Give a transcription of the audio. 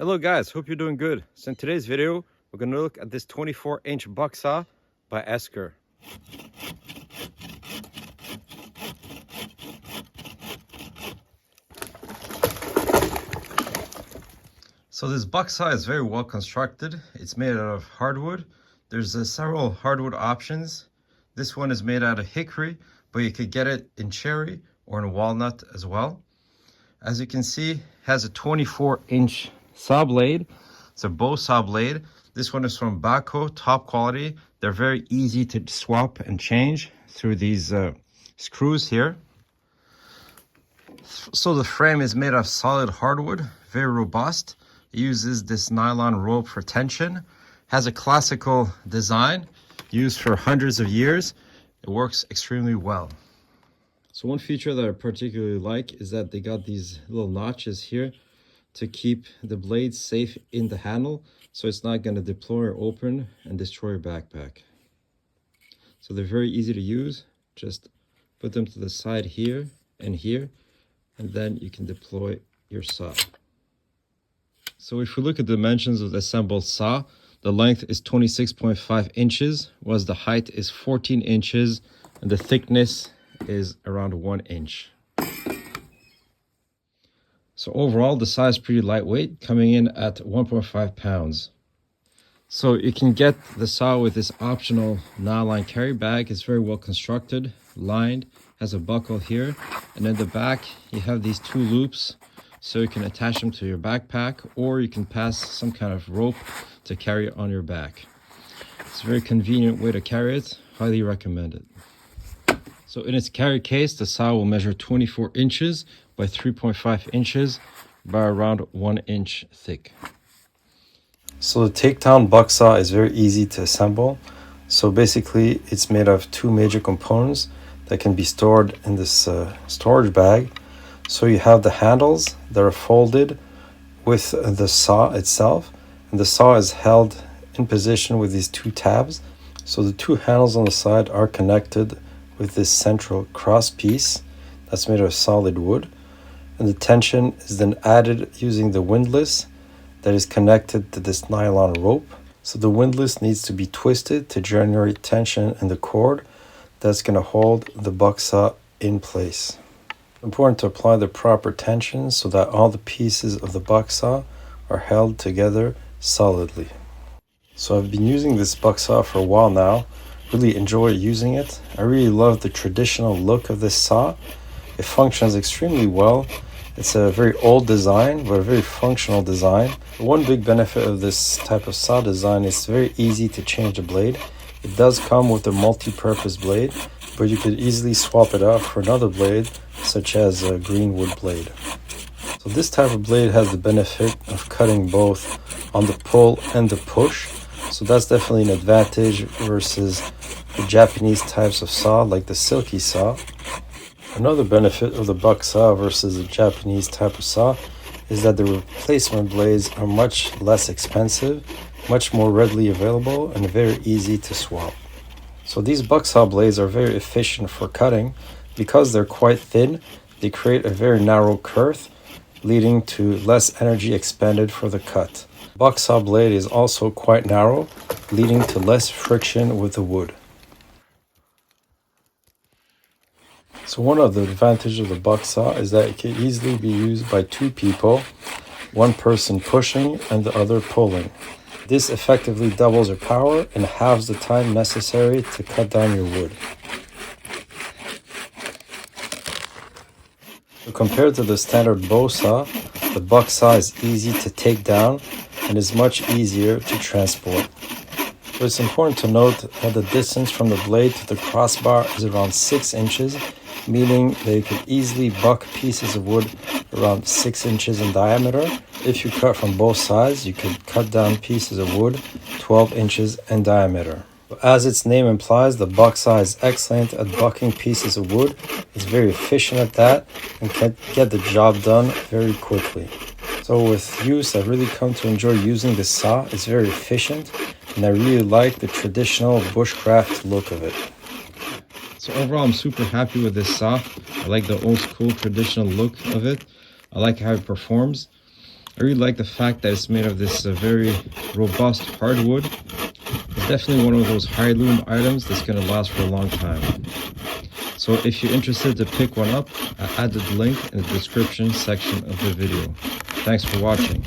Hello guys, hope you're doing good. So in today's video, we're going to look at this 24-inch bucksaw by Esker. So this bucksaw is very well constructed. It's made out of hardwood. There's several hardwood options. This one is made out of hickory, but you could get it in cherry or in walnut as well. As you can see, it has a 24-inch saw blade. It's a bow saw blade. This one is from Bucksaw, top quality. They're very easy to swap and change through these screws here. So the frame is made of solid hardwood, very robust. It uses this nylon rope for tension. Has a classical design used for hundreds of years. It works extremely well. So one feature that I particularly like is that they got these little notches here to keep the blade safe in the handle, so it's not going to deploy or open and destroy your backpack. So they're very easy to use. Just put them to the side here, and then you can deploy your saw. So if we look at the dimensions of the assembled saw, the length is 26.5 inches, whereas the height is 14 inches, and the thickness is around 1 inch. So overall, the saw is pretty lightweight, coming in at 1.5 pounds. So you can get the saw with this optional nylon carry bag. It's very well constructed, lined, has a buckle here, and in the back you have these two loops, so you can attach them to your backpack, or you can pass some kind of rope to carry it on your back. It's a very convenient way to carry it. Highly recommend it. So in its carry case, the saw will measure 24 inches by 3.5 inches by around 1 inch thick. So the takedown bucksaw is very easy to assemble. So basically it's made of two major components that can be stored in this storage bag. So you have the handles that are folded with the saw itself, and the saw is held in position with these two tabs. So the two handles on the side are connected with this central cross piece that's made of solid wood, and the tension is then added using the windlass that is connected to this nylon rope. So the windlass needs to be twisted to generate tension in the cord that's going to hold the bucksaw in place. Important to apply the proper tension so that all the pieces of the bucksaw are held together solidly. So I've been using this bucksaw for a while now. Really enjoy using it. I really love the traditional look of this saw. It functions extremely well. It's a very old design, but a very functional design. One big benefit of this type of saw design is it's very easy to change the blade. It does come with a multi-purpose blade, but you could easily swap it out for another blade, such as a green wood blade. So this type of blade has the benefit of cutting both on the pull and the push. So that's definitely an advantage versus the Japanese types of saw like the silky saw. Another benefit of the bucksaw versus the Japanese type of saw is that the replacement blades are much less expensive, much more readily available, and very easy to swap. So these bucksaw blades are very efficient for cutting. Because they're quite thin, they create a very narrow kerf, leading to less energy expended for the cut. Bucksaw blade is also quite narrow, leading to less friction with the wood. So one of the advantages of the bucksaw is that it can easily be used by two people, one person pushing and the other pulling. This effectively doubles your power and halves the time necessary to cut down your wood. So compared to the standard bow saw, the bucksaw is easy to take down and is much easier to transport. So it's important to note that the distance from the blade to the crossbar is around 6 inches, meaning that you could easily buck pieces of wood around 6 inches in diameter. If you cut from both sides, you could cut down pieces of wood 12 inches in diameter. As its name implies, the bucksaw is excellent at bucking pieces of wood. It's very efficient at that and can get the job done very quickly. So with use, I've really come to enjoy using this saw. It's very efficient, and I really like the traditional bushcraft look of it. So overall, I'm super happy with this saw. I like the old school traditional look of it. I like how it performs. I really like the fact that it's made of this very robust hardwood. It's definitely one of those heirloom items that's going to last for a long time. So if you're interested to pick one up, I added the link in the description section of the video. Thanks for watching.